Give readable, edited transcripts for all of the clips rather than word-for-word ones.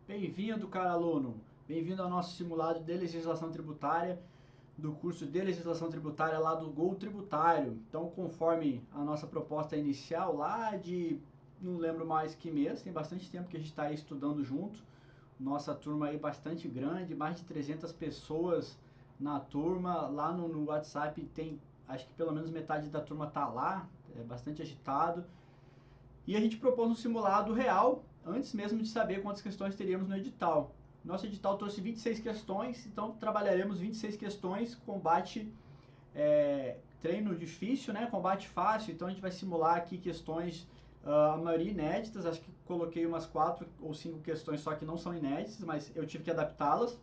Bem-vindo, caro aluno. Bem-vindo ao nosso simulado de legislação tributária, do curso de legislação tributária lá do Gol Tributário. Então, conforme a nossa proposta inicial lá de, não lembro mais que mês, tem bastante tempo que a gente está aí estudando junto. Nossa turma aí bastante grande, mais de 300 pessoas na turma. Lá no WhatsApp tem, acho que pelo menos metade da turma tá lá, é bastante agitado. E a gente propôs um simulado real, antes mesmo de saber quantas questões teríamos no edital. Nosso edital trouxe 26 questões, então trabalharemos 26 questões, combate, treino difícil, né? Combate fácil, então a gente vai simular aqui questões, a maioria inéditas, acho que coloquei umas 4 ou 5 questões só que não são inéditas, mas eu tive que adaptá-las,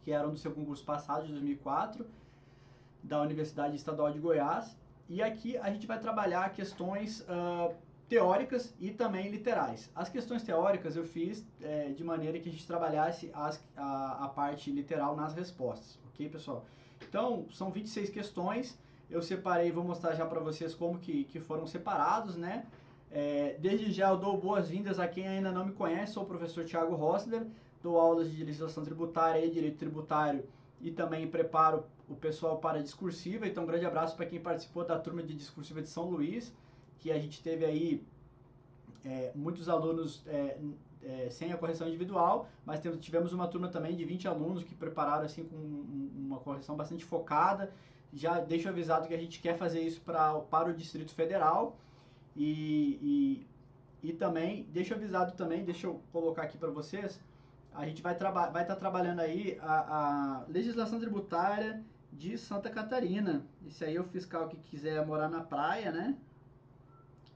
que eram do seu concurso passado, de 2004, da Universidade Estadual de Goiás. E aqui a gente vai trabalhar questões teóricas e também literais. As questões teóricas eu fiz de maneira que a gente trabalhasse a parte literal nas respostas, ok, pessoal? Então, são 26 questões, eu separei, vou mostrar já para vocês como que foram separados, né? Desde já eu dou boas-vindas a quem ainda não me conhece, sou o professor Thiago Rossler, dou aulas de legislação tributária e direito tributário e também preparo o pessoal para a discursiva, então um grande abraço para quem participou da turma de discursiva de São Luís, que a gente teve aí muitos alunos sem a correção individual, mas tivemos uma turma também de 20 alunos que prepararam assim com uma correção bastante focada. Já deixo avisado que a gente quer fazer isso para o Distrito Federal e também, deixo avisado também, deixa eu colocar aqui para vocês, a gente vai estar trabalhando aí a legislação tributária de Santa Catarina. Esse aí é o fiscal que quiser morar na praia, né?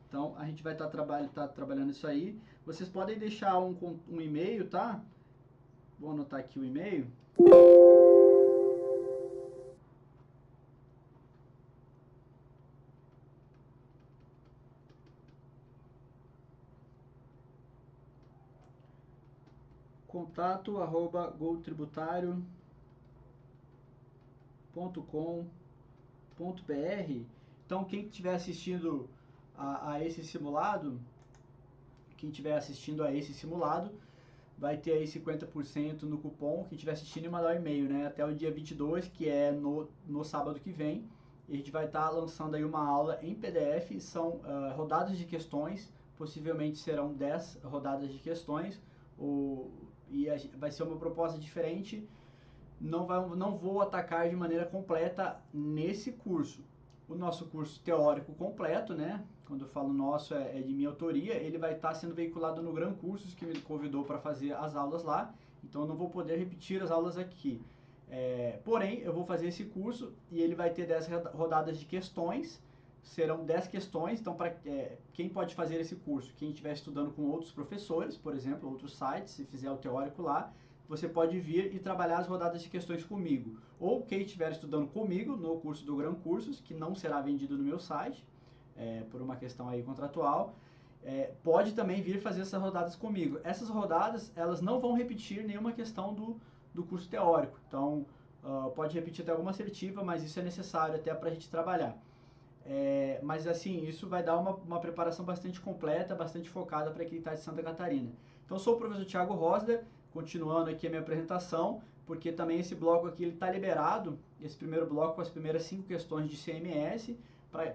Então, a gente vai estar trabalhando isso aí. Vocês podem deixar um e-mail, tá? Vou anotar aqui o e-mail. contato@goltributário.com.br. Então, quem estiver assistindo a esse simulado, vai ter aí 50% no cupom. Quem estiver assistindo e mandar o e-mail, né? Até o dia 22, que é no sábado que vem. E a gente vai estar lançando aí uma aula em PDF. São rodadas de questões. Possivelmente serão 10 rodadas de questões. Vai ser uma proposta diferente. Não vou atacar de maneira completa nesse curso. O nosso curso teórico completo, né? Quando eu falo nosso, é de minha autoria, ele vai estar sendo veiculado no Gran Cursos, que me convidou para fazer as aulas lá, então eu não vou poder repetir as aulas aqui. Porém, eu vou fazer esse curso e ele vai ter 10 rodadas de questões, serão 10 questões, então para quem pode fazer esse curso? Quem estiver estudando com outros professores, por exemplo, outros sites, se fizer o teórico lá, você pode vir e trabalhar as rodadas de questões comigo. Ou quem estiver estudando comigo no curso do Gran Cursos, que não será vendido no meu site, por uma questão aí contratual, pode também vir fazer essas rodadas comigo. Essas rodadas, elas não vão repetir nenhuma questão do curso teórico. Então, pode repetir até alguma assertiva, mas isso é necessário até para a gente trabalhar. Mas assim, isso vai dar uma preparação bastante completa, bastante focada para quem está de Santa Catarina. Então, eu sou o professor Thiago Rosler, continuando aqui a minha apresentação, porque também esse bloco aqui está liberado, esse primeiro bloco com as primeiras 5 questões de CMS,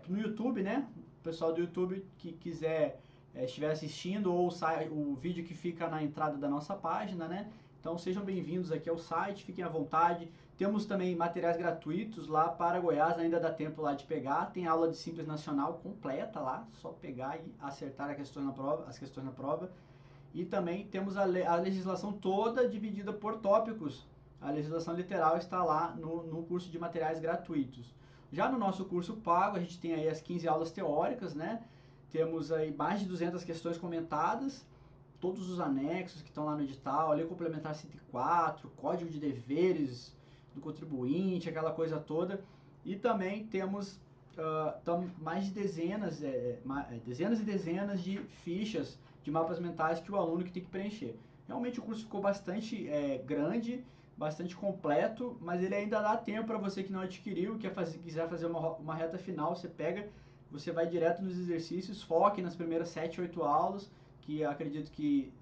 no YouTube, né? O pessoal do YouTube que quiser, estiver assistindo, ou o vídeo que fica na entrada da nossa página, né? Então sejam bem-vindos aqui ao site, fiquem à vontade. Temos também materiais gratuitos lá para Goiás, ainda dá tempo lá de pegar. Tem aula de Simples Nacional completa lá, só pegar e acertar as questões na prova. E também temos a legislação toda dividida por tópicos. A legislação literal está lá no curso de materiais gratuitos. Já no nosso curso pago, a gente tem aí as 15 aulas teóricas, né? Temos aí mais de 200 questões comentadas, todos os anexos que estão lá no edital, a Lei Complementar 104, Código de Deveres do Contribuinte, aquela coisa toda. E também temos mais de dezenas e dezenas de fichas de mapas mentais que o aluno que tem que preencher. Realmente o curso ficou bastante grande, bastante completo, mas ele ainda dá tempo para você que não adquiriu, quiser fazer uma reta final, você vai direto nos exercícios, foque nas primeiras 7, 8 aulas, que acredito que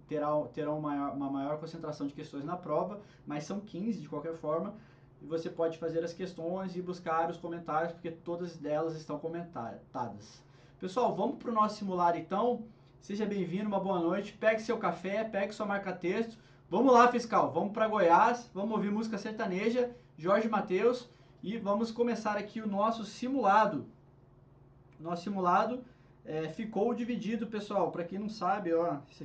terão uma maior concentração de questões na prova, mas são 15 de qualquer forma, e você pode fazer as questões e buscar os comentários, porque todas elas estão comentadas. Pessoal, vamos para o nosso simulado então. Seja bem-vindo, uma boa noite. Pegue seu café, pegue sua marca-texto. Vamos lá, fiscal, vamos para Goiás, vamos ouvir música sertaneja, Jorge Mateus, e vamos começar aqui o nosso simulado. Nosso simulado ficou dividido, pessoal. Para quem não sabe, ó, esse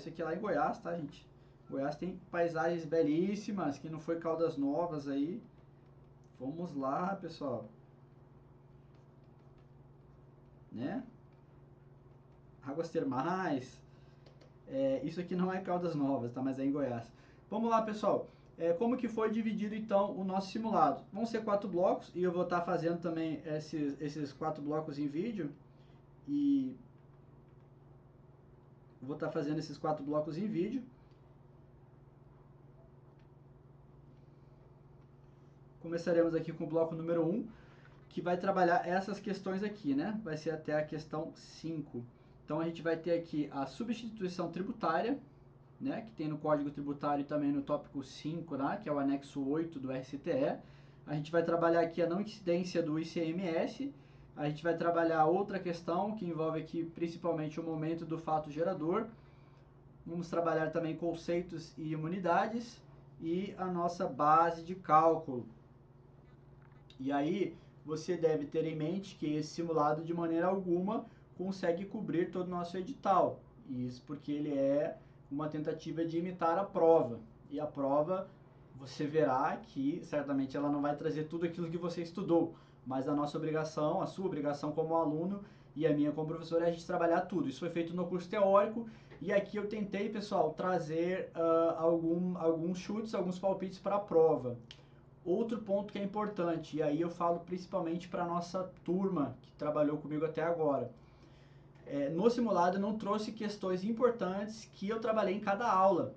aqui é lá em Goiás, tá, gente? Goiás tem paisagens belíssimas. Quem não foi Caldas Novas aí, vamos lá, pessoal. Né? Águas termais. Isso aqui não é Caldas Novas, tá? Mas é em Goiás. Vamos lá, pessoal. Como que foi dividido, então, o nosso simulado? Vão ser 4 blocos, e eu vou estar fazendo também esses 4 blocos em vídeo. E vou estar fazendo esses 4 blocos em vídeo. Começaremos aqui com o bloco número 1, que vai trabalhar essas questões aqui, né? Vai ser até a questão 5. Então, a gente vai ter aqui a substituição tributária, né, que tem no Código Tributário e também no tópico 5, né, que é o anexo 8 do RCTE. A gente vai trabalhar aqui a não incidência do ICMS. A gente vai trabalhar outra questão que envolve aqui principalmente o momento do fato gerador. Vamos trabalhar também conceitos e imunidades e a nossa base de cálculo. E aí você deve ter em mente que esse simulado de maneira alguma consegue cobrir todo o nosso edital. Isso porque ele é uma tentativa de imitar a prova. E a prova, você verá que certamente ela não vai trazer tudo aquilo que você estudou, mas a nossa obrigação, a sua obrigação como aluno e a minha como professor é a gente trabalhar tudo. Isso foi feito no curso teórico e aqui eu tentei, pessoal, trazer alguns chutes, alguns palpites para a prova. Outro ponto que é importante, e aí eu falo principalmente para a nossa turma que trabalhou comigo até agora. No simulado eu não trouxe questões importantes que eu trabalhei em cada aula.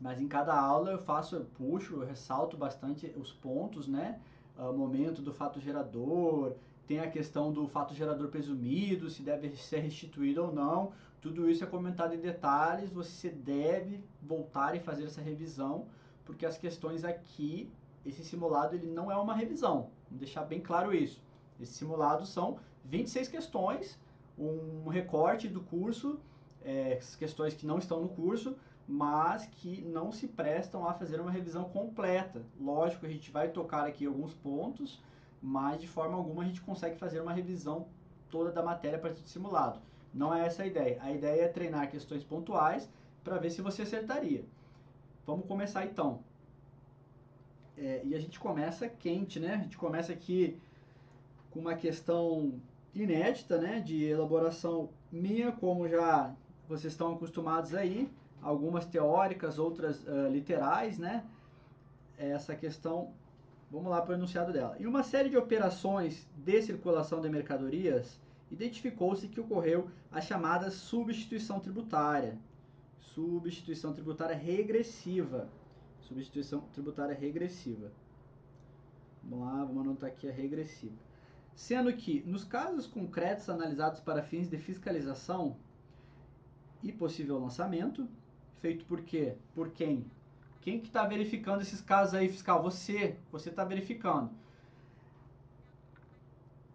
Mas em cada aula eu puxo, eu ressalto bastante os pontos, né? O momento do fato gerador, tem a questão do fato gerador presumido, se deve ser restituído ou não. Tudo isso é comentado em detalhes, você deve voltar e fazer essa revisão, porque as questões aqui, esse simulado, ele não é uma revisão. Vamos deixar bem claro isso. Esse simulado são 26 questões, um recorte do curso, questões que não estão no curso, mas que não se prestam a fazer uma revisão completa. Lógico, a gente vai tocar aqui alguns pontos, mas de forma alguma a gente consegue fazer uma revisão toda da matéria a partir do simulado. Não é essa a ideia. A ideia é treinar questões pontuais para ver se você acertaria. Vamos começar então. E a gente começa quente, né? A gente começa aqui com uma questão inédita, né? De elaboração minha, como já vocês estão acostumados aí. Algumas teóricas, outras literais, né? Essa questão, vamos lá para o enunciado dela. Em uma série de operações de circulação de mercadorias, identificou-se que ocorreu a chamada substituição tributária. Substituição tributária regressiva. Substituição tributária regressiva. Vamos lá, vamos anotar aqui a regressiva. Sendo que, nos casos concretos analisados para fins de fiscalização e possível lançamento, feito por quê? Por quem? Quem que está verificando esses casos aí, fiscal? Você está verificando.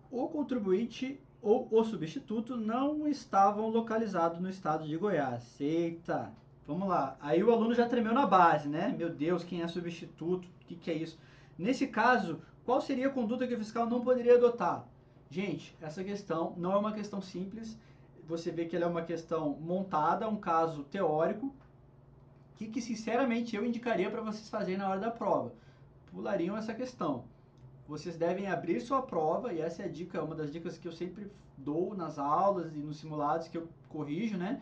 O contribuinte ou o substituto não estavam localizados no estado de Goiás. Eita, vamos lá. Aí o aluno já tremeu na base, né? Meu Deus, quem é substituto? O que é isso? Nesse caso, qual seria a conduta que o fiscal não poderia adotar? Gente, essa questão não é uma questão simples. Você vê que ela é uma questão montada, um caso teórico, que sinceramente eu indicaria para vocês fazerem na hora da prova. Pulariam essa questão. Vocês devem abrir sua prova, e essa é a dica, uma das dicas que eu sempre dou nas aulas e nos simulados que eu corrijo, né?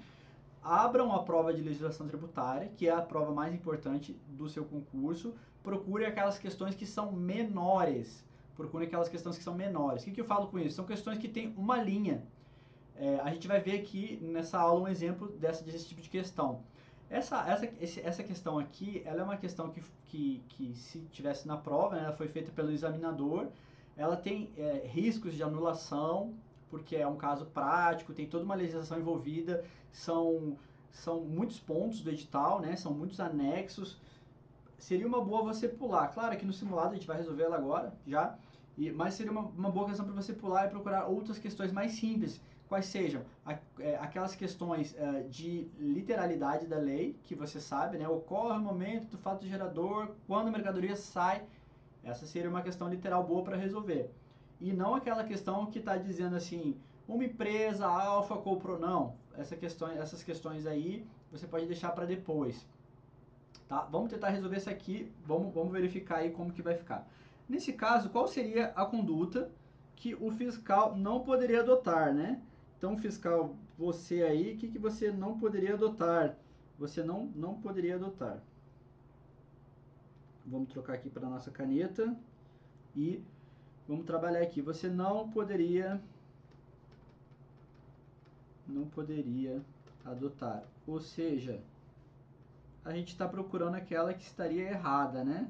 Abram a prova de legislação tributária, que é a prova mais importante do seu concurso. Procure aquelas questões que são menores. Procure aquelas questões que são menores. O que eu falo com isso? São questões que têm uma linha. A gente vai ver aqui nessa aula um exemplo desse tipo de questão. Essa questão aqui, ela é uma questão que se tivesse na prova, né, ela foi feita pelo examinador, ela tem riscos de anulação, porque é um caso prático, tem toda uma legislação envolvida, são muitos pontos do edital, né? São muitos anexos. Seria uma boa você pular. Claro que no simulado a gente vai resolver ela agora, já. Mas seria uma boa questão para você pular e procurar outras questões mais simples. Quais sejam aquelas questões de literalidade da lei, que você sabe, né? Ocorre o momento do fato gerador, quando a mercadoria sai. Essa seria uma questão literal boa para resolver. E não aquela questão que está dizendo assim, uma empresa alfa comprou. Não, essas questões aí você pode deixar para depois. Tá? Vamos tentar resolver isso aqui, vamos verificar aí como que vai ficar. Nesse caso, qual seria a conduta que o fiscal não poderia adotar, né? Então, fiscal, você aí, o que você não poderia adotar? Você não poderia adotar. Vamos trocar aqui para a nossa caneta e vamos trabalhar aqui. Você não poderia adotar. Ou seja, a gente está procurando aquela que estaria errada, né?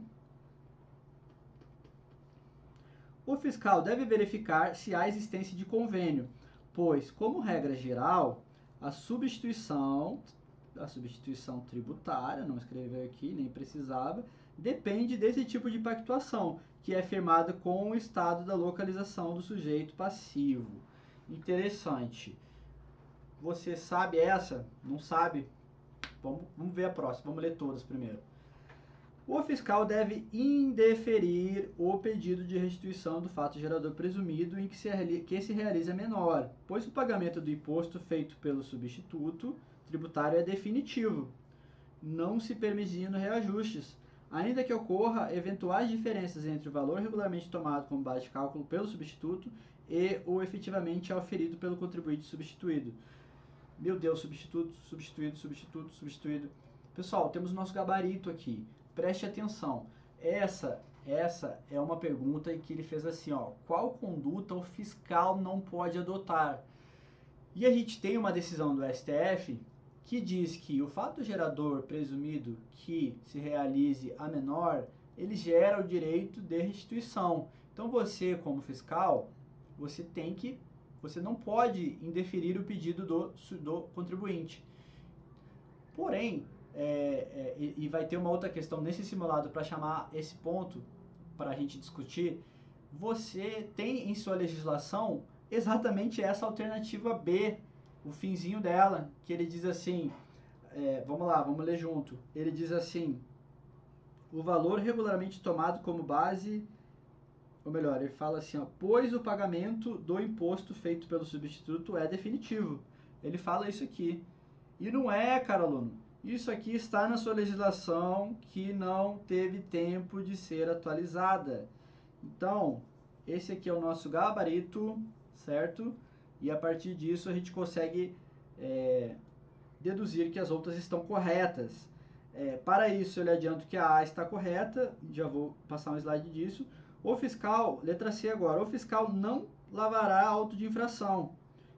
O fiscal deve verificar se há existência de convênio, pois, como regra geral, a substituição tributária, não escreveu aqui, nem precisava, depende desse tipo de pactuação, que é firmada com o estado da localização do sujeito passivo. Interessante. Você sabe essa? Não sabe? Vamos ver a próxima, vamos ler todas primeiro. O fiscal deve indeferir o pedido de restituição do fato gerador presumido em que se realiza menor, pois o pagamento do imposto feito pelo substituto tributário é definitivo, não se permitindo reajustes, ainda que ocorra eventuais diferenças entre o valor regularmente tomado como base de cálculo pelo substituto e o efetivamente auferido pelo contribuinte substituído. Meu Deus, substituído. Pessoal, temos o nosso gabarito aqui. Preste atenção. Essa é uma pergunta em que ele fez assim, ó, qual conduta o fiscal não pode adotar? E a gente tem uma decisão do STF que diz que o fato gerador presumido que se realize a menor, ele gera o direito de restituição. Então você, como fiscal, você não pode indeferir o pedido do contribuinte. Porém, e vai ter uma outra questão nesse simulado para chamar esse ponto para a gente discutir, você tem em sua legislação exatamente essa alternativa B, o finzinho dela, que ele diz assim, vamos lá, vamos ler junto. Ele diz assim, o valor regularmente tomado como base, ou melhor, ele fala assim, ó, pois o pagamento do imposto feito pelo substituto é definitivo. Ele fala isso aqui. E não é, caro aluno. Isso aqui está na sua legislação que não teve tempo de ser atualizada. Então, esse aqui é o nosso gabarito, certo? E a partir disso a gente consegue deduzir que as outras estão corretas. Para isso, eu lhe adianto que a A está correta, já vou passar um slide disso. O fiscal, letra C agora, o fiscal não lavará auto de infração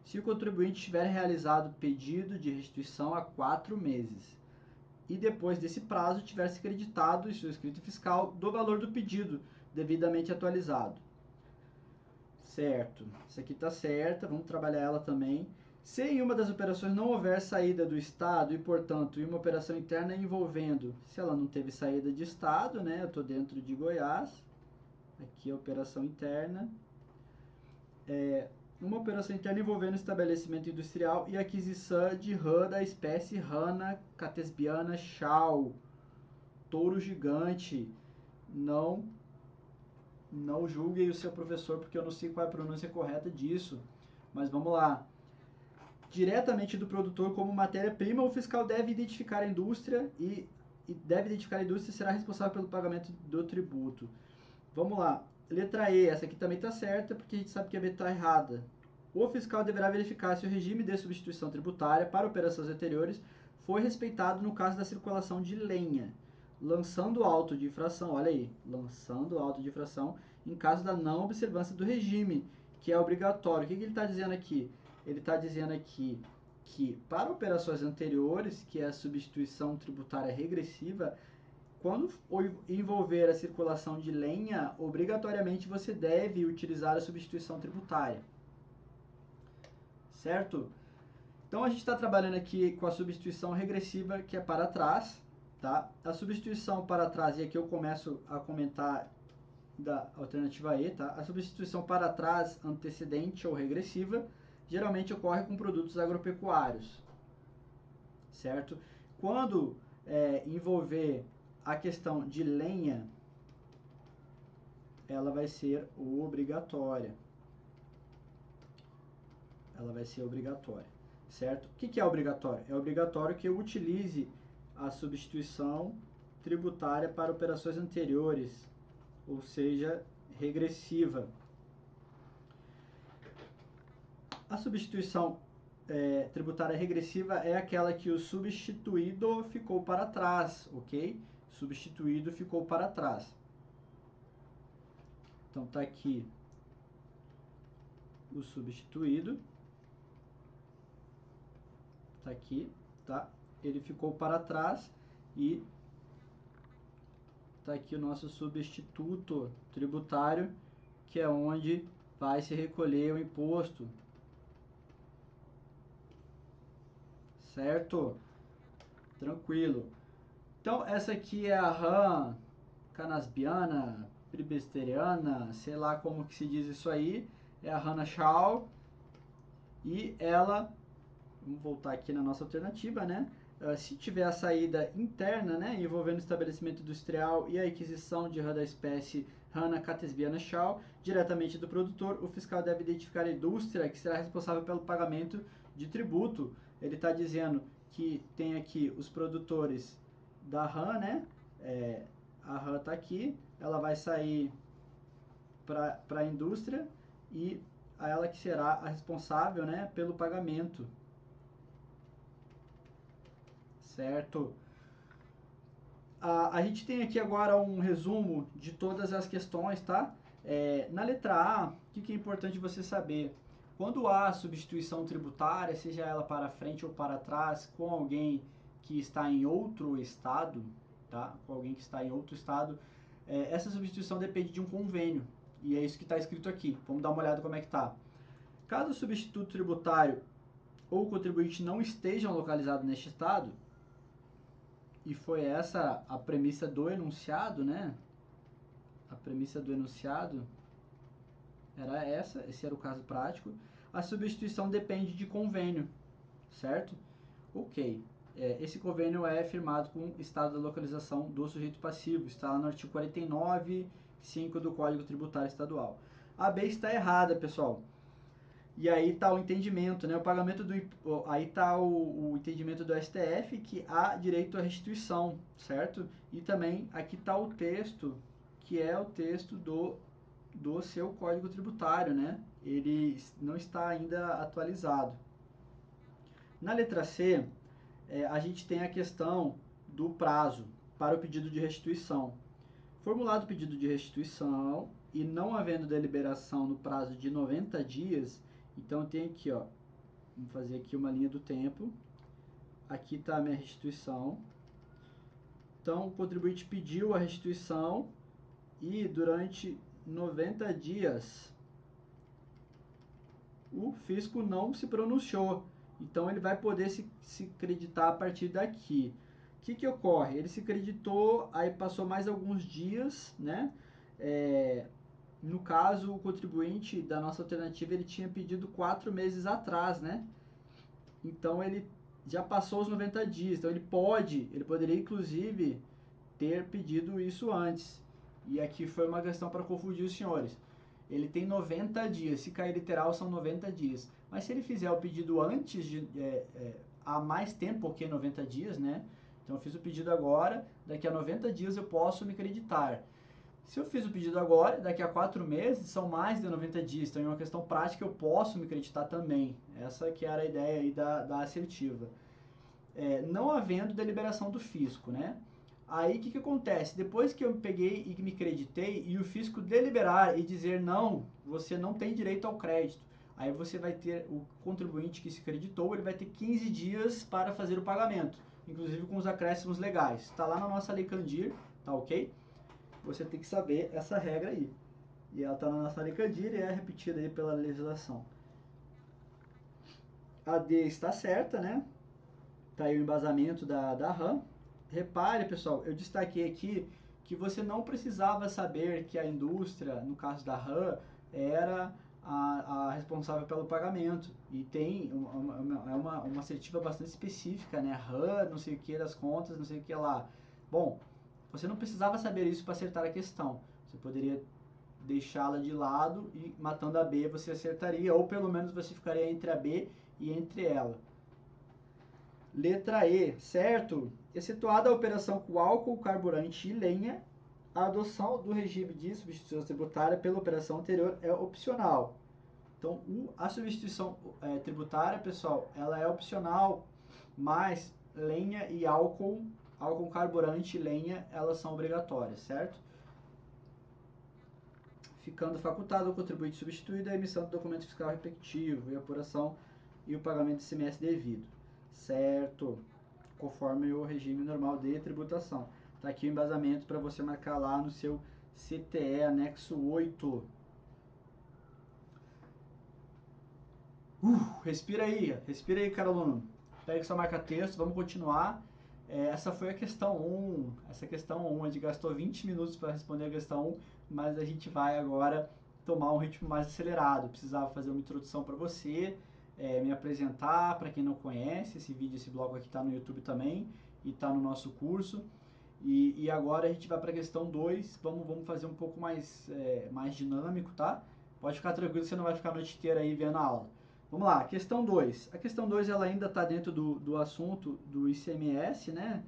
se o contribuinte tiver realizado pedido de restituição há 4 meses e depois desse prazo tiver se creditado em sua escrita fiscal do valor do pedido devidamente atualizado. Certo, isso aqui está certa, vamos trabalhar ela também. Se em uma das operações não houver saída do Estado e, portanto, em uma operação interna envolvendo, se ela não teve saída de Estado, né, eu estou dentro de Goiás, aqui é a operação interna, uma operação interna envolvendo estabelecimento industrial e aquisição de rã da espécie Rana catesbiana chau, touro gigante. Não julguem o seu professor porque eu não sei qual é a pronúncia correta disso, mas vamos lá. Diretamente do produtor como matéria-prima, o fiscal deve identificar a indústria e será responsável pelo pagamento do tributo. Vamos lá. Letra E, essa aqui também está certa, porque a gente sabe que a B está errada. O fiscal deverá verificar se o regime de substituição tributária para operações anteriores foi respeitado no caso da circulação de lenha, lançando auto de infração, olha aí, lançando auto de infração em caso da não observância do regime, que é obrigatório. O que ele está dizendo aqui? Ele está dizendo aqui que para operações anteriores, que é a substituição tributária regressiva, quando envolver a circulação de lenha, obrigatoriamente você deve utilizar a substituição tributária. certo? Então a gente está trabalhando aqui com a substituição regressiva, que é para trás, tá? A substituição para trás, e aqui eu começo a comentar da alternativa E, tá? A substituição para trás antecedente ou regressiva geralmente ocorre com produtos agropecuários, certo? Quando envolver a questão de lenha, ela vai ser obrigatória. Ela vai ser obrigatória, certo? O que é obrigatório? É obrigatório que eu utilize a substituição tributária para operações anteriores, ou seja, regressiva. A substituição tributária regressiva é aquela que o substituído ficou para trás, ok? Substituído ficou para trás. Então tá aqui o substituído, tá aqui, tá? Ele ficou para trás e tá aqui o nosso substituto tributário, que é onde vai se recolher o imposto, certo? Tranquilo. Então essa aqui é a rã canasbiana, pribesteriana, sei lá como que se diz isso aí, é a Hannah Shaw, e ela, vamos voltar aqui na nossa alternativa, né? Se tiver a saída interna, né, envolvendo o estabelecimento industrial e a aquisição de rã da espécie Hannah catesbiana Shaw, diretamente do produtor, o fiscal deve identificar a indústria que será responsável pelo pagamento de tributo. Ele está dizendo que tem aqui os produtores da rã, né? A rã está aqui, ela vai sair para a indústria e ela que será a responsável, né, pelo pagamento, certo? A gente tem aqui agora um resumo de todas as questões, tá? Na letra A, o que é importante você saber? Quando há substituição tributária, seja ela para frente ou para trás, com alguém que está em outro estado, tá? Com alguém que está em outro estado, essa substituição depende de um convênio. E é isso que está escrito aqui. Vamos dar uma olhada como é que está. Caso o substituto tributário ou o contribuinte não estejam localizados neste estado, e foi essa a premissa do enunciado, né? A premissa do enunciado era essa, esse era o caso prático. A substituição depende de convênio, certo? Ok. Esse convênio é firmado com o estado da localização do sujeito passivo. Está lá no artigo 49.5 do Código Tributário Estadual. A B está errada, pessoal. E aí está o entendimento, né? O pagamento do aí está o entendimento do STF que há direito à restituição, certo? E também aqui está o texto, que é o texto do seu Código Tributário, né? Ele não está ainda atualizado. Na letra C, a gente tem a questão do prazo para o pedido de restituição. Formulado o pedido de restituição e não havendo deliberação no prazo de 90 dias, então tem aqui, ó, vamos fazer aqui uma linha do tempo. Aqui está a minha restituição. Então o contribuinte pediu a restituição e durante 90 dias o fisco não se pronunciou. Então ele vai poder se creditar a partir daqui. O que ocorre? Ele se creditou, aí passou mais alguns dias, né? No caso, o contribuinte da nossa alternativa, ele tinha pedido 4 meses atrás, né? Então ele já passou os 90 dias, então ele poderia inclusive ter pedido isso antes. E aqui foi uma questão para confundir os senhores. Ele tem 90 dias, se cair literal são 90 dias. Mas se ele fizer o pedido antes de há mais tempo que 90 dias, né? Então eu fiz o pedido agora, daqui a 90 dias eu posso me creditar. Se eu fiz o pedido agora, daqui a 4 meses, são mais de 90 dias. Então, é uma questão prática, eu posso me creditar também. Essa que era a ideia aí da assertiva. Não havendo deliberação do fisco, né? Aí, o que acontece? Depois que eu peguei e me creditei, e o fisco deliberar e dizer não, você não tem direito ao crédito. Aí você vai ter, o contribuinte que se creditou, ele vai ter 15 dias para fazer o pagamento. Inclusive com os acréscimos legais. Está lá na nossa Lei Candir, tá ok? Você tem que saber essa regra aí. E ela está na nossa Lei Candir e é repetida aí pela legislação. A D está certa, né? Tá aí o embasamento da RAM. Repare, pessoal, eu destaquei aqui que você não precisava saber que a indústria, no caso da RAM, era a responsável pelo pagamento. E tem uma assertiva bastante específica, né? RAM, não sei o que das contas, não sei o que lá. Bom, você não precisava saber isso para acertar a questão. Você poderia deixá-la de lado e matando a B você acertaria, ou pelo menos você ficaria entre a B e entre ela. Letra E, certo? Excetuada a operação com álcool, carburante e lenha, a adoção do regime de substituição tributária pela operação anterior é opcional. Então, a substituição tributária, pessoal, ela é opcional, mas lenha e álcool, carburante e lenha, elas são obrigatórias, certo? Ficando facultado ao contribuinte substituído a emissão do documento fiscal respectivo e a apuração e o pagamento do ICMS devido, certo? Conforme o regime normal de tributação. Está aqui o embasamento para você marcar lá no seu CTE anexo 8. Respira aí, cara aluno. Pega sua marca-texto, vamos continuar. Essa foi a questão 1. Essa questão 1, a gente gastou 20 minutos para responder a questão 1, mas a gente vai agora tomar um ritmo mais acelerado. Precisava fazer uma introdução para você, me apresentar para quem não conhece. Esse vídeo, esse bloco aqui está no YouTube também e está no nosso curso. E agora a gente vai para a questão 2. Vamos fazer um pouco mais dinâmico, tá? Pode ficar tranquilo, você não vai ficar a noite inteira aí vendo a aula. Vamos lá, questão 2. A questão 2 ela ainda está dentro do assunto do ICMS, né?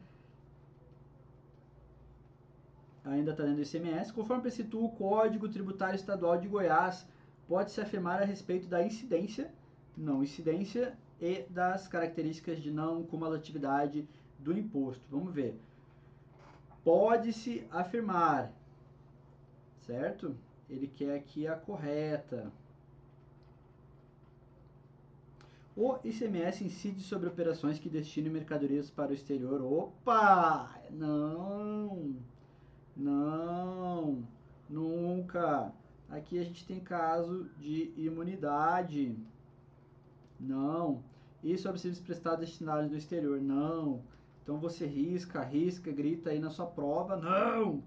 Ainda está dentro do ICMS. Conforme precitua o Código Tributário Estadual de Goiás, pode-se afirmar a respeito da incidência, não incidência, e das características de não cumulatividade do imposto. Vamos ver. Pode-se afirmar, certo? Ele quer aqui a correta. O ICMS incide sobre operações que destinem mercadorias para o exterior. Opa! Não! Não! Nunca! Aqui a gente tem caso de imunidade. Não! E sobre serviços prestados destinados no exterior. Não! Então você risca, grita aí na sua prova. Não!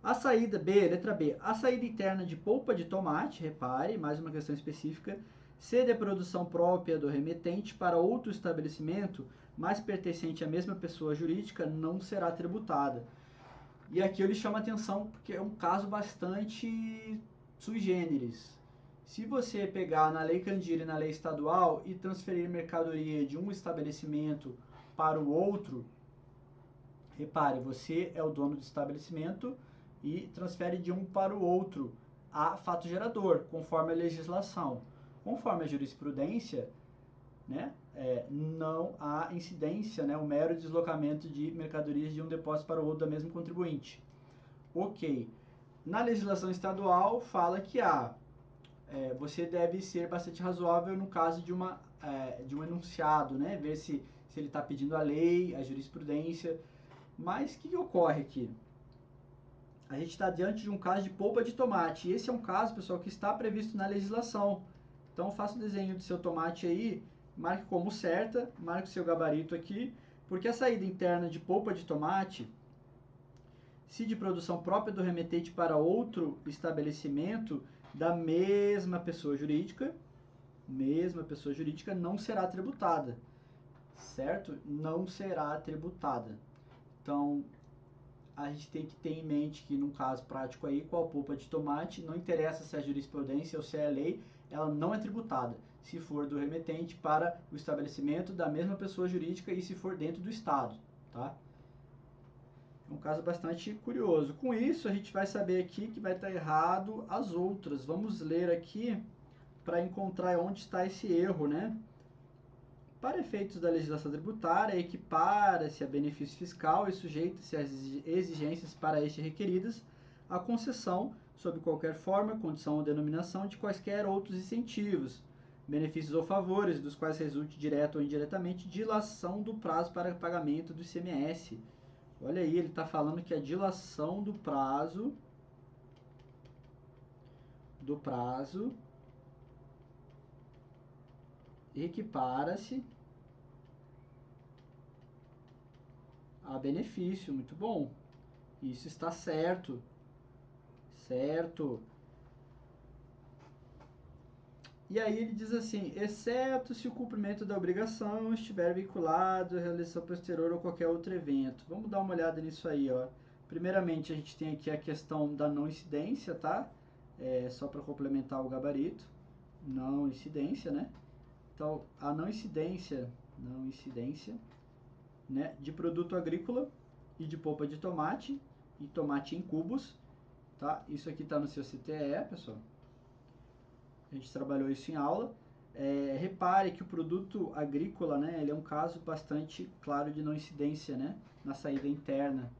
A saída B, letra B, a saída interna de polpa de tomate, repare, mais uma questão específica, se de produção própria do remetente para outro estabelecimento, mas pertencente à mesma pessoa jurídica, não será tributada. E aqui eu lhe chamo a atenção porque é um caso bastante sui generis. Se você pegar na Lei Candir e na Lei Estadual e transferir mercadoria de um estabelecimento para o outro, repare, você é o dono do estabelecimento e transfere de um para o outro a fato gerador, conforme a legislação. Conforme a jurisprudência, né, não há incidência, né, o mero deslocamento de mercadorias de um depósito para o outro da mesma contribuinte. Ok. Na legislação estadual fala que você deve ser bastante razoável no caso de um enunciado, né, ver se ele está pedindo a lei, a jurisprudência. Mas o que ocorre aqui? A gente está diante de um caso de polpa de tomate. E esse é um caso, pessoal, que está previsto na legislação. Então faça o desenho do seu tomate aí, marque como certa, marque o seu gabarito aqui, porque a saída interna de polpa de tomate, se de produção própria do remetente para outro estabelecimento da mesma pessoa jurídica, não será tributada, certo? Não será tributada. Então, a gente tem que ter em mente que, num caso prático aí, com a polpa de tomate, não interessa se é jurisprudência ou se é lei, ela não é tributada, se for do remetente para o estabelecimento da mesma pessoa jurídica e se for dentro do estado, tá? É um caso bastante curioso. Com isso, a gente vai saber aqui que vai estar errado as outras. Vamos ler aqui para encontrar onde está esse erro, né? Para efeitos da legislação tributária, equipara-se a benefício fiscal e sujeita-se às exigências para este requeridas a concessão, sob qualquer forma, condição ou denominação, de quaisquer outros incentivos, benefícios ou favores, dos quais resulte direta ou indiretamente dilação do prazo para pagamento do ICMS. Olha aí, ele está falando que a dilação do prazo equipara-se a benefício. Muito bom. Isso está certo. Certo. E aí ele diz assim, exceto se o cumprimento da obrigação estiver vinculado à realização posterior ou qualquer outro evento. Vamos dar uma olhada nisso aí, ó. Primeiramente, a gente tem aqui a questão da não incidência, tá? Só para complementar o gabarito. Não incidência, né? Então, a não incidência, né, de produto agrícola e de polpa de tomate e tomate em cubos, tá? Isso aqui está no seu CTE, pessoal. A gente trabalhou isso em aula. Repare que o produto agrícola, né, ele é um caso bastante claro de não incidência, né, na saída interna.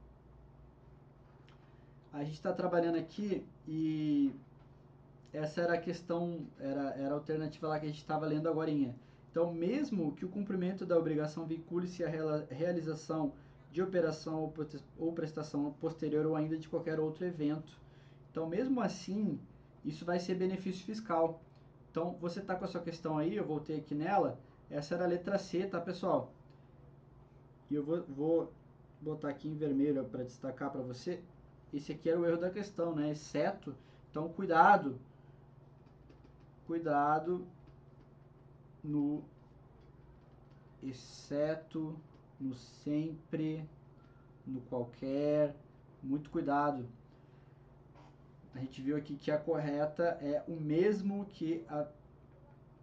A gente está trabalhando aqui e essa era a questão, era a alternativa lá que a gente estava lendo agorinha. Então, mesmo que o cumprimento da obrigação vincule-se à realização de operação ou prestação posterior ou ainda de qualquer outro evento. Então, mesmo assim, isso vai ser benefício fiscal. Então, você está com a sua questão aí, eu voltei aqui nela, essa era a letra C, tá, pessoal? E eu vou botar aqui em vermelho para destacar para você. Esse aqui era o erro da questão, né? Exceto, então cuidado no exceto, no sempre, no qualquer, muito cuidado. A gente viu aqui que a correta é o mesmo que a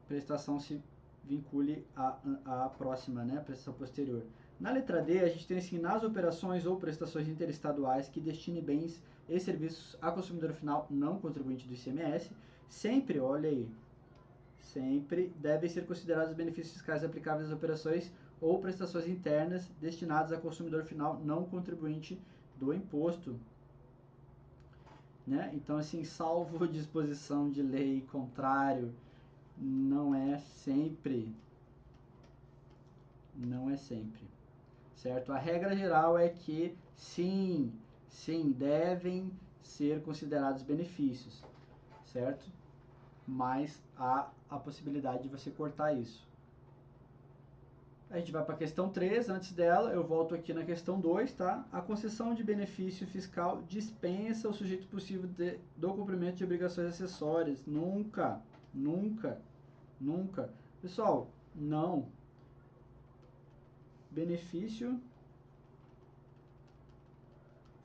prestação se vincule à próxima, né, prestação posterior. Na letra D, a gente tem assim, nas operações ou prestações interestaduais que destine bens e serviços a consumidor final não contribuinte do ICMS, sempre, olha aí, sempre devem ser considerados os benefícios fiscais aplicáveis às operações ou prestações internas destinadas a consumidor final não contribuinte do imposto. Né? Então, assim, salvo disposição de lei contrário, não é sempre, certo? A regra geral é que sim, devem ser considerados benefícios, certo? Mas há a possibilidade de você cortar isso. A gente vai para a questão 3, antes dela eu volto aqui na questão 2, tá? A concessão de benefício fiscal dispensa o sujeito possível do cumprimento de obrigações acessórias. Nunca. Pessoal, não. Benefício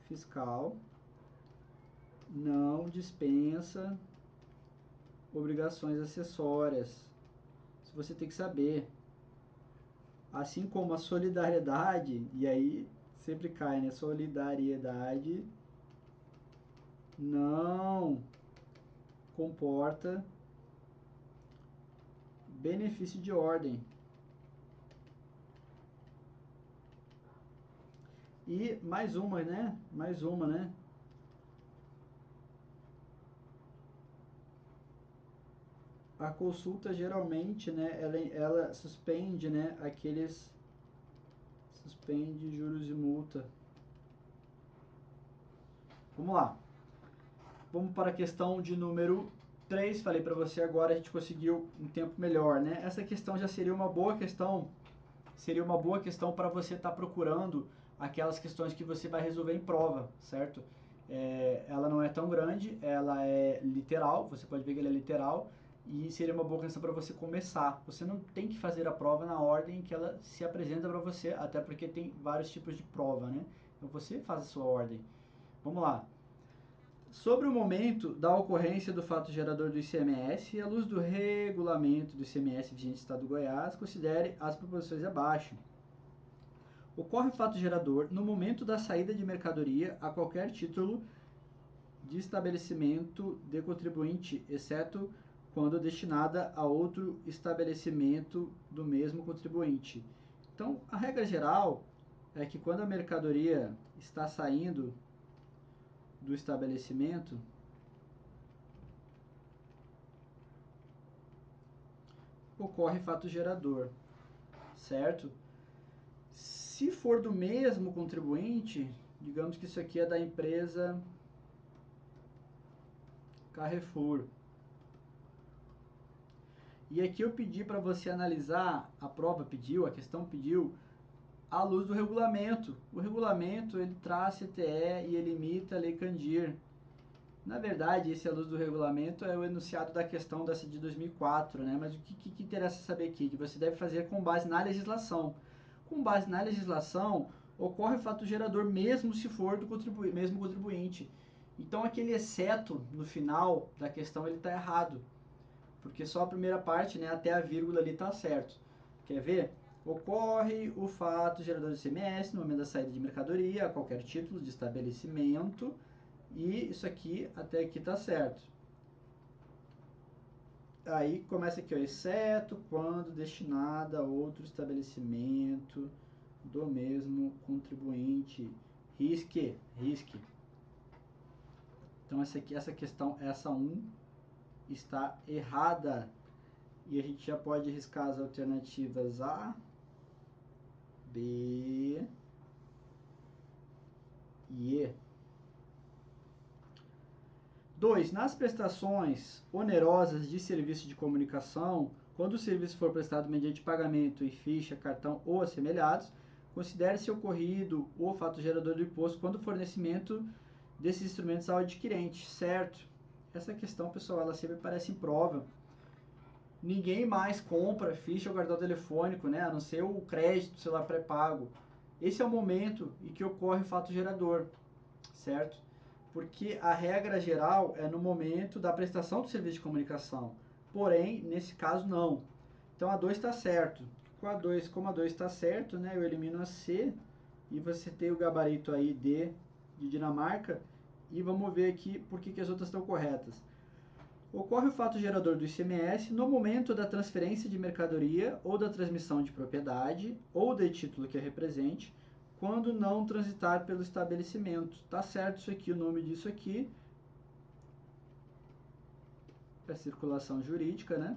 fiscal não dispensa obrigações acessórias. Isso você tem que saber. Assim como a solidariedade, e aí sempre cai, né? Solidariedade não comporta benefício de ordem. E mais uma, né? A consulta geralmente, né, ela suspende, né, suspende juros e multa. Vamos lá. Vamos para a questão de número 3. Falei para você agora, a gente conseguiu um tempo melhor, né? Essa questão já seria uma boa questão. Seria uma boa questão para você estar procurando aquelas questões que você vai resolver em prova, certo? Ela não é tão grande, ela é literal, você pode ver que ela é literal, e seria uma boa questão para você começar. Você não tem que fazer a prova na ordem que ela se apresenta para você, até porque tem vários tipos de prova, né? Então você faz a sua ordem. Vamos lá. Sobre o momento da ocorrência do fato gerador do ICMS, à luz do regulamento do ICMS vigente no Estado do Goiás, considere as proposições abaixo. Ocorre o fato gerador no momento da saída de mercadoria a qualquer título de estabelecimento de contribuinte, exceto quando destinada a outro estabelecimento do mesmo contribuinte. Então, a regra geral é que quando a mercadoria está saindo do estabelecimento, ocorre fato gerador, certo? Se for do mesmo contribuinte, digamos que isso aqui é da empresa Carrefour. E aqui eu pedi para você analisar, a prova pediu, a questão pediu, à luz do regulamento. O regulamento, ele traz CTE e ele imita a Lei Candir. Na verdade, esse à luz do regulamento é o enunciado da questão dessa de 2004, né? Mas o que interessa saber aqui? Que você deve fazer com base na legislação. Com base na legislação, ocorre o fato gerador mesmo se for do mesmo contribuinte. Então, aquele exceto no final da questão, ele está errado. Porque só a primeira parte, né, até a vírgula ali está certo. Quer ver? Ocorre o fato gerador de ICMS no momento da saída de mercadoria a qualquer título de estabelecimento. E isso aqui, até aqui tá certo. Aí começa aqui, ó, exceto quando destinada a outro estabelecimento do mesmo contribuinte. Risque. Então essa questão, essa 1, está errada. E a gente já pode riscar as alternativas A, B e E. 2. Nas prestações onerosas de serviço de comunicação, quando o serviço for prestado mediante pagamento em ficha, cartão ou assemelhados, considere-se ocorrido o fato gerador do imposto quando o fornecimento desses instrumentos ao adquirente, certo? Essa questão, pessoal, ela sempre parece em prova. Ninguém mais compra ficha ou cartão telefônico, né? A não ser o crédito, celular pré-pago. Esse é o momento em que ocorre o fato gerador, certo? Porque a regra geral é no momento da prestação do serviço de comunicação. Porém, nesse caso, não. Então, a 2 está certo. Como a 2 está certo, né, eu elimino a C e você tem o gabarito aí D de Dinamarca. E vamos ver aqui por que as outras estão corretas. Ocorre o fato gerador do ICMS no momento da transferência de mercadoria ou da transmissão de propriedade ou de título que a represente, quando não transitar pelo estabelecimento. Tá certo isso aqui, o nome disso aqui é circulação jurídica, né?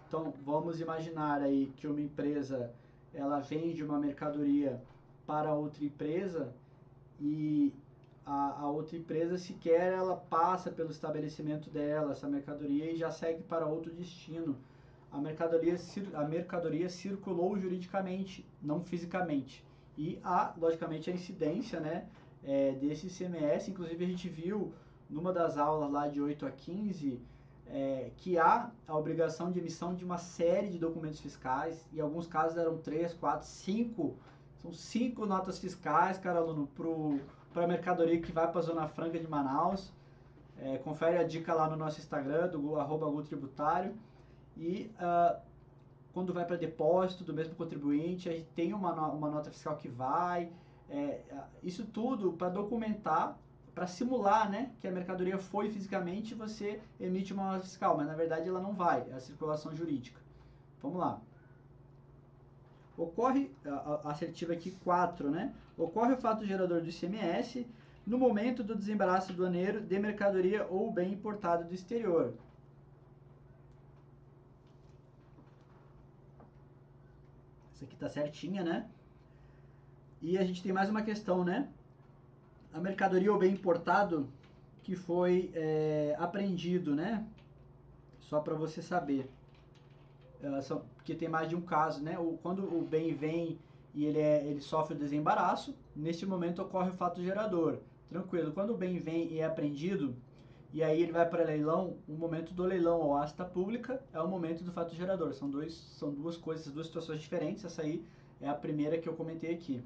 Então, vamos imaginar aí que uma empresa, ela vende uma mercadoria para outra empresa e a outra empresa sequer ela passa pelo estabelecimento dela, essa mercadoria, e já segue para outro destino. A mercadoria circulou juridicamente, não fisicamente. E há, logicamente, a incidência, né, desse ICMS. Inclusive, a gente viu numa das aulas lá de 8 a 15 que há a obrigação de emissão de uma série de documentos fiscais. Em alguns casos eram 3, 4, 5. São 5 notas fiscais, cara, aluno, para a mercadoria que vai para a Zona Franca de Manaus. Confere a dica lá no nosso Instagram, do @gutributário. E quando vai para depósito do mesmo contribuinte, a gente tem uma nota fiscal que vai. Isso tudo para documentar, para simular, né, que a mercadoria foi fisicamente, você emite uma nota fiscal, mas na verdade ela não vai, é a circulação jurídica. Vamos lá. Ocorre, a assertiva aqui 4, né? Ocorre o fato gerador do ICMS no momento do desembaraço aduaneiro de mercadoria ou bem importado do exterior. Essa aqui tá certinha, né? E a gente tem mais uma questão, né? A mercadoria ou bem importado que foi apreendido, né? Só para você saber. Porque tem mais de um caso, né? Quando o bem vem e ele sofre o desembaraço, neste momento ocorre o fato gerador. Tranquilo. Quando o bem vem e é apreendido, e aí ele vai para leilão, o momento do leilão ou asta pública é o momento do fato gerador. São duas coisas, duas situações diferentes. Essa aí é a primeira que eu comentei aqui.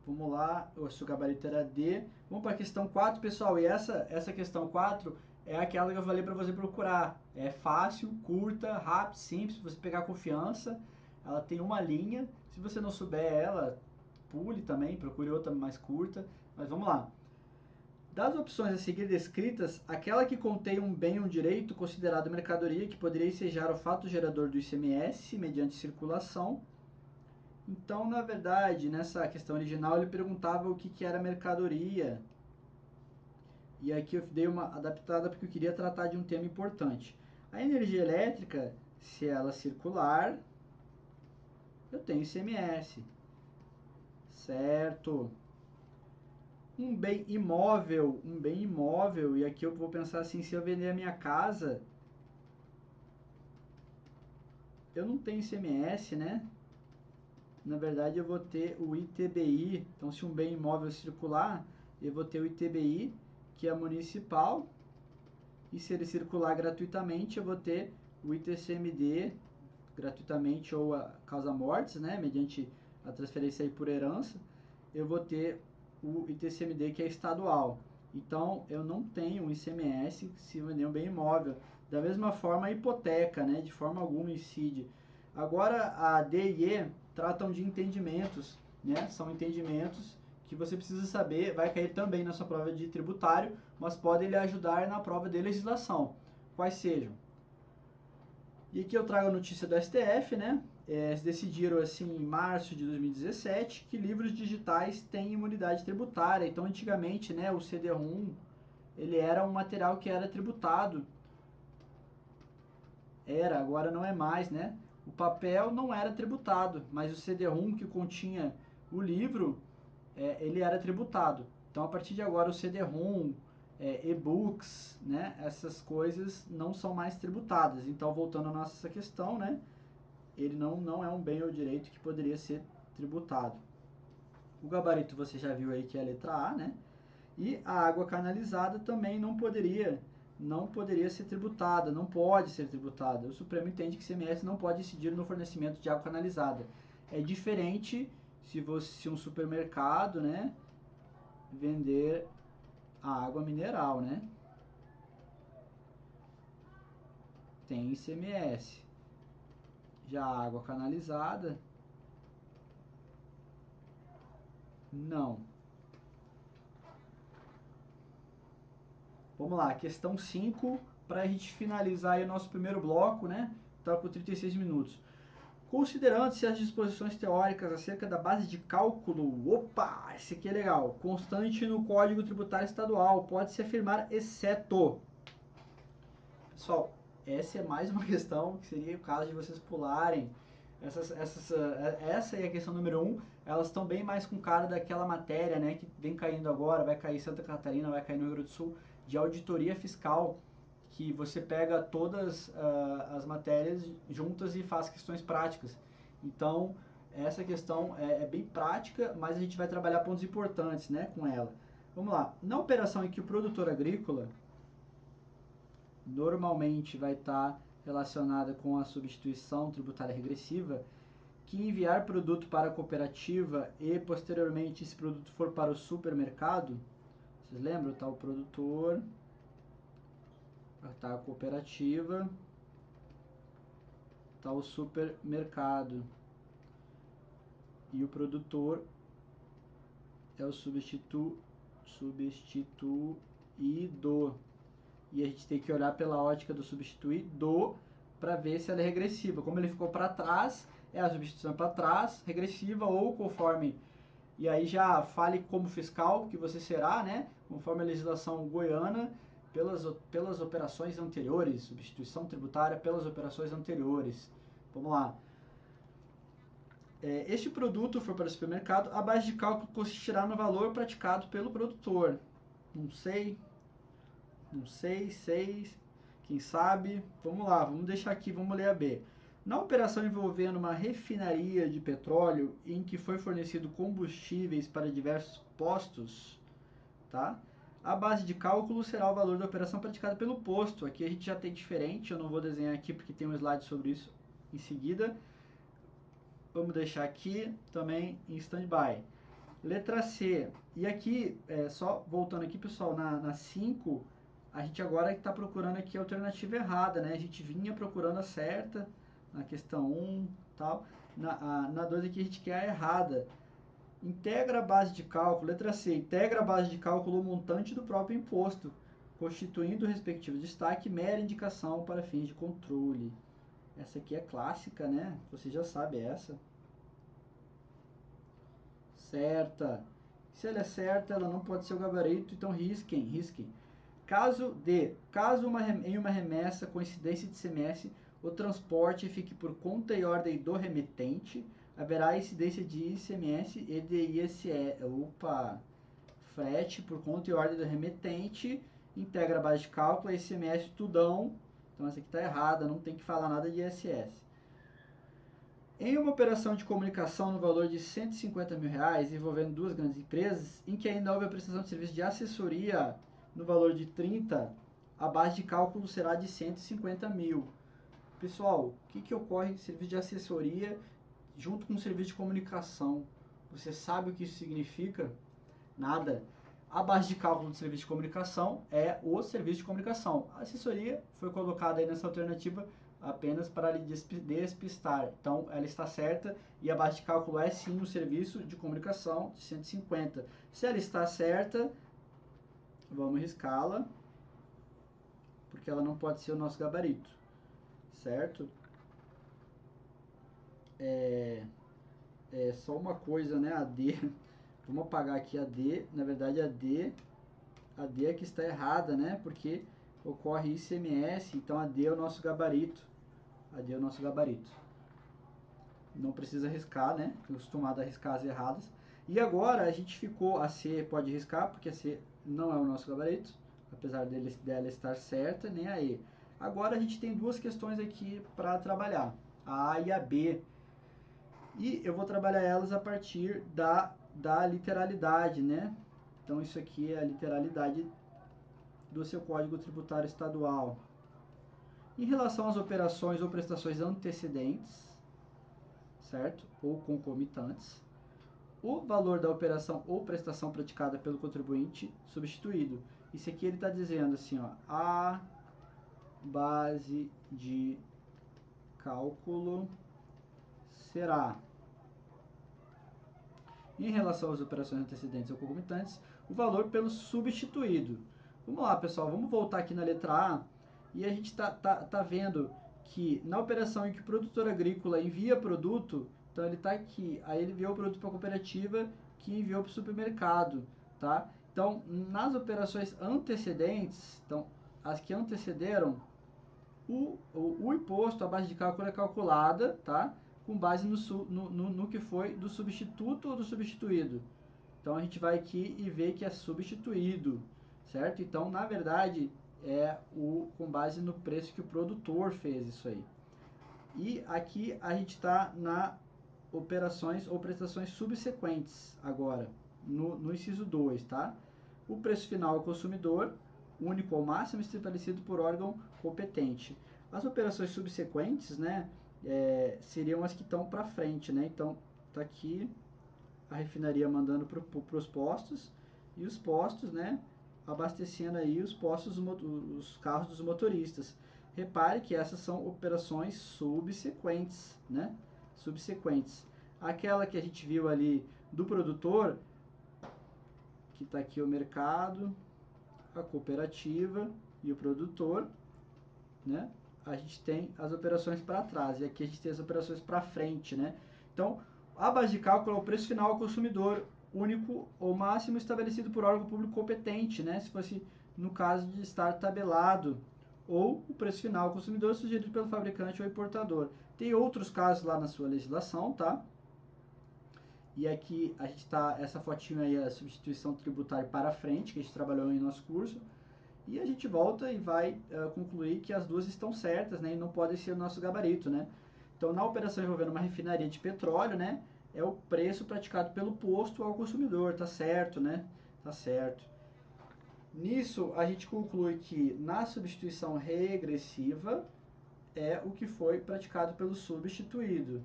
Vamos lá, o seu gabarito era D. Vamos para a questão 4, pessoal. E essa questão 4 é aquela que eu falei para você procurar. É fácil, curta, rápido, simples, você pegar confiança. Ela tem uma linha. Se você não souber ela, pule também, procure outra mais curta. Mas vamos lá. Das opções a seguir descritas, aquela que contém um bem ou um direito considerado mercadoria que poderia ensejar o fato gerador do ICMS mediante circulação. Então, na verdade, nessa questão original, ele perguntava o que era mercadoria. E aqui eu dei uma adaptada porque eu queria tratar de um tema importante. A energia elétrica, se ela circular, eu tenho ICMS. Certo. um bem imóvel, e aqui eu vou pensar assim, se eu vender a minha casa, eu não tenho ICMS, né? Na verdade, eu vou ter o ITBI. Então, se um bem imóvel circular, eu vou ter o ITBI, que é municipal, e se ele circular gratuitamente, eu vou ter o ITCMD, gratuitamente ou a causa-mortes, né? Mediante a transferência aí por herança, eu vou ter o ITCMD, que é estadual. Então, eu não tenho um ICMS se vender um bem imóvel. Da mesma forma, a hipoteca, né? De forma alguma incide. Agora, a D e E tratam de entendimentos, né? São entendimentos que você precisa saber, vai cair também na sua prova de tributário, mas podem lhe ajudar na prova de legislação. Quais sejam? E aqui eu trago a notícia do STF, né? Eles decidiram assim em março de 2017 que livros digitais têm imunidade tributária. Então, antigamente, né, o CD-ROM ele era um material que era tributado. Agora não é mais, né? O papel não era tributado, mas o CD-ROM que continha o livro, ele era tributado. Então, a partir de agora, o CD-ROM, e-books, né? Essas coisas não são mais tributadas. Então, voltando à nossa questão, né? Ele não é um bem ou direito que poderia ser tributado. O gabarito você já viu aí que é a letra A, né? E a água canalizada também não poderia ser tributada, não pode ser tributada. O Supremo entende que o ICMS não pode incidir no fornecimento de água canalizada. É diferente se um supermercado, né, vender a água mineral, né? Tem ICMS. Já a água canalizada, não. Vamos lá, questão 5, para a gente finalizar aí o nosso primeiro bloco, né? Está com 36 minutos. Considerando-se as disposições teóricas acerca da base de cálculo, opa, esse aqui é legal, constante no Código Tributário Estadual, pode-se afirmar exceto. Pessoal, essa é mais uma questão que seria o caso de vocês pularem. Essa e a questão número 1, elas estão bem mais com cara daquela matéria, né, que vem caindo agora, vai cair em Santa Catarina, vai cair no Rio Grande do Sul, de auditoria fiscal, que você pega todas as matérias juntas e faz questões práticas. Então, essa questão é bem prática, mas a gente vai trabalhar pontos importantes, né, com ela. Vamos lá. Na operação em que o produtor agrícola normalmente vai estar relacionada com a substituição tributária regressiva, que enviar produto para a cooperativa e posteriormente esse produto for para o supermercado, vocês lembram? Tá o produtor, tá a cooperativa, tá o supermercado e o produtor é o substituído. E a gente tem que olhar pela ótica do substituído para ver se ela é regressiva. Como ele ficou para trás, é a substituição para trás, regressiva ou conforme. E aí já fale como fiscal que você será, né? Conforme a legislação goiana, pelas operações anteriores, substituição tributária pelas operações anteriores. Vamos lá. Este produto for para o supermercado, a base de cálculo consistirá no valor praticado pelo produtor. Não sei, quem sabe? Vamos lá, vamos deixar aqui, vamos ler a B. Na operação envolvendo uma refinaria de petróleo em que foi fornecido combustíveis para diversos postos, tá? A base de cálculo será o valor da operação praticada pelo posto. Aqui a gente já tem diferente, eu não vou desenhar aqui porque tem um slide sobre isso em seguida. Vamos deixar aqui também em stand-by. Letra C. E aqui, só voltando aqui, pessoal, na 5, a gente agora está procurando aqui a alternativa errada, né? A gente vinha procurando a certa na questão 1, tal. Na 2 aqui a gente quer a errada. Integra a base de cálculo, letra C, integra a base de cálculo o montante do próprio imposto, constituindo o respectivo destaque mera indicação para fins de controle. Essa aqui é clássica, né? Você já sabe essa. Certa. Se ela é certa, ela não pode ser o gabarito, então risquem. Caso em uma remessa com incidência de ICMS, o transporte fique por conta e ordem do remetente, haverá incidência de ICMS e de ISE. Opa! frete por conta e ordem do remetente, integra a base de cálculo, ICMS, tudão. Então essa aqui está errada, não tem que falar nada de ISS. Em uma operação de comunicação no valor de R$150 mil, envolvendo duas grandes empresas, em que ainda houve a prestação de serviço de assessoria no valor de 30, a base de cálculo será de 150 mil. Pessoal, o que ocorre em serviço de assessoria junto com o serviço de comunicação? Você sabe o que isso significa? Nada. A base de cálculo do serviço de comunicação é o serviço de comunicação. A assessoria foi colocada aí nessa alternativa apenas para lhe despistar. Então, ela está certa e a base de cálculo é sim o serviço de comunicação de 150. Se ela está certa, vamos riscá-la, porque ela não pode ser o nosso gabarito, certo? É só uma coisa, né? A D, vamos apagar aqui a D, na verdade a D é que está errada, né? Porque ocorre ICMS, então a D é o nosso gabarito. A D é o nosso gabarito. Não precisa riscar, né? Estou acostumado a riscar as erradas. E agora a gente ficou, a C pode riscar, porque a C não é o nosso gabarito, apesar dela estar certa, nem a E. Agora a gente tem duas questões aqui para trabalhar, a A e a B. E eu vou trabalhar elas a partir da literalidade, né? Então isso aqui é a literalidade do seu Código Tributário Estadual. Em relação às operações ou prestações antecedentes, certo? Ou concomitantes, o valor da operação ou prestação praticada pelo contribuinte substituído. Isso aqui ele está dizendo assim, ó, a base de cálculo será, em relação às operações antecedentes ou concomitantes, o valor pelo substituído. Vamos lá, pessoal, vamos voltar aqui na letra A e a gente tá vendo que na operação em que o produtor agrícola envia produto, então ele está aqui, aí ele enviou o produto para a cooperativa que enviou para o supermercado, tá? Então, nas operações antecedentes, então, as que antecederam, o imposto, a base de cálculo é calculada, tá? Com base no que foi do substituto ou do substituído. Então a gente vai aqui e vê que é substituído, certo? Então, na verdade, é com base no preço que o produtor fez isso aí. E aqui a gente está na operações ou prestações subsequentes agora, no inciso 2, tá? O preço final ao consumidor, único ou máximo, estabelecido por órgão competente. As operações subsequentes, né, seriam as que estão para frente, né? Então, tá aqui a refinaria mandando para os postos e os postos, né, abastecendo aí os postos, os carros dos motoristas. Repare que essas são operações subsequentes, né? Subsequentes. Aquela que a gente viu ali do produtor, que está aqui o mercado, a cooperativa e o produtor, né? A gente tem as operações para trás e aqui a gente tem as operações para frente, né? Então, a base de cálculo é o preço final ao consumidor, único ou máximo estabelecido por órgão público competente, né? Se fosse no caso de estar tabelado, ou o preço final ao consumidor sugerido pelo fabricante ou importador. Tem outros casos lá na sua legislação, tá? E aqui a gente tá, essa fotinho aí é a substituição tributária para frente, que a gente trabalhou em nosso curso. E a gente volta e vai concluir que as duas estão certas, né? E não podem ser o nosso gabarito, né? Então, na operação envolvendo uma refinaria de petróleo, né? É o preço praticado pelo posto ao consumidor, tá certo, né? Tá certo. Nisso, a gente conclui que na substituição regressiva é o que foi praticado pelo substituído.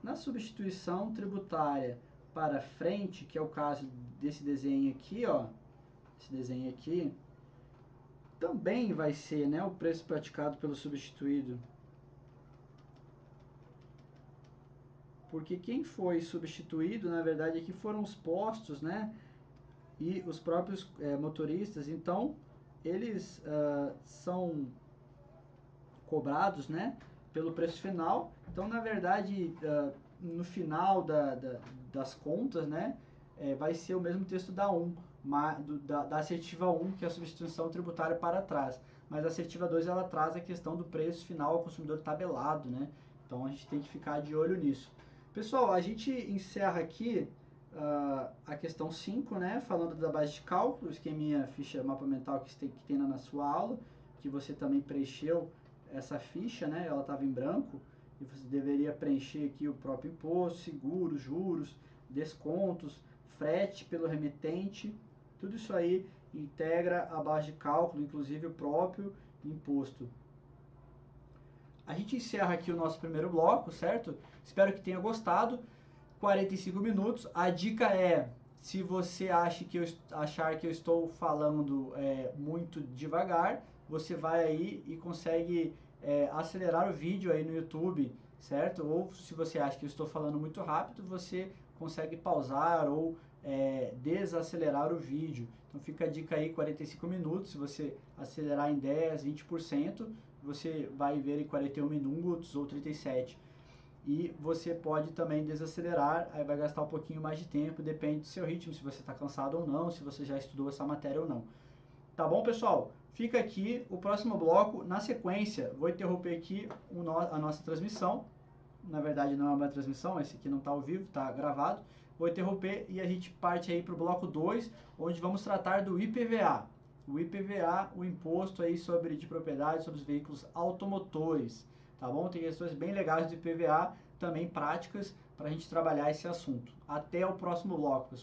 Na substituição tributária para frente, que é o caso desse desenho aqui, ó, esse desenho aqui, também vai ser, né, o preço praticado pelo substituído. Porque quem foi substituído, na verdade, aqui foram os postos, né, e os próprios motoristas. Então, eles são cobrados, né, pelo preço final. Então, na verdade, no final das contas, né, vai ser o mesmo texto da 1, da assertiva 1, que é a substituição tributária para trás. Mas a assertiva 2, ela traz a questão do preço final ao consumidor tabelado, né? Então, a gente tem que ficar de olho nisso. Pessoal, a gente encerra aqui a questão 5, né, falando da base de cálculo, esqueminha, ficha, mapa mental que tem na sua aula, que você também preencheu essa ficha, né, ela estava em branco, e você deveria preencher aqui o próprio imposto, seguros, juros, descontos, frete pelo remetente, tudo isso aí integra a base de cálculo, inclusive o próprio imposto. A gente encerra aqui o nosso primeiro bloco, certo? Espero que tenha gostado. 45 minutos. A dica é, se você achar que eu estou falando muito devagar, você vai aí e consegue acelerar o vídeo aí no YouTube, certo? Ou se você acha que eu estou falando muito rápido, você consegue pausar ou desacelerar o vídeo. Então fica a dica aí, 45 minutos, se você acelerar em 10, 20%, você vai ver em 41 minutos ou 37. E você pode também desacelerar, aí vai gastar um pouquinho mais de tempo, depende do seu ritmo, se você está cansado ou não, se você já estudou essa matéria ou não. Tá bom, pessoal? Fica aqui o próximo bloco. Na sequência, vou interromper aqui a nossa transmissão. Na verdade, não é uma transmissão, esse aqui não está ao vivo, está gravado. Vou interromper e a gente parte aí para o bloco 2, onde vamos tratar do IPVA. O IPVA, o imposto aí de propriedade sobre os veículos automotores. Tá bom? Tem questões bem legais do IPVA, também práticas, para a gente trabalhar esse assunto. Até o próximo bloco, pessoal.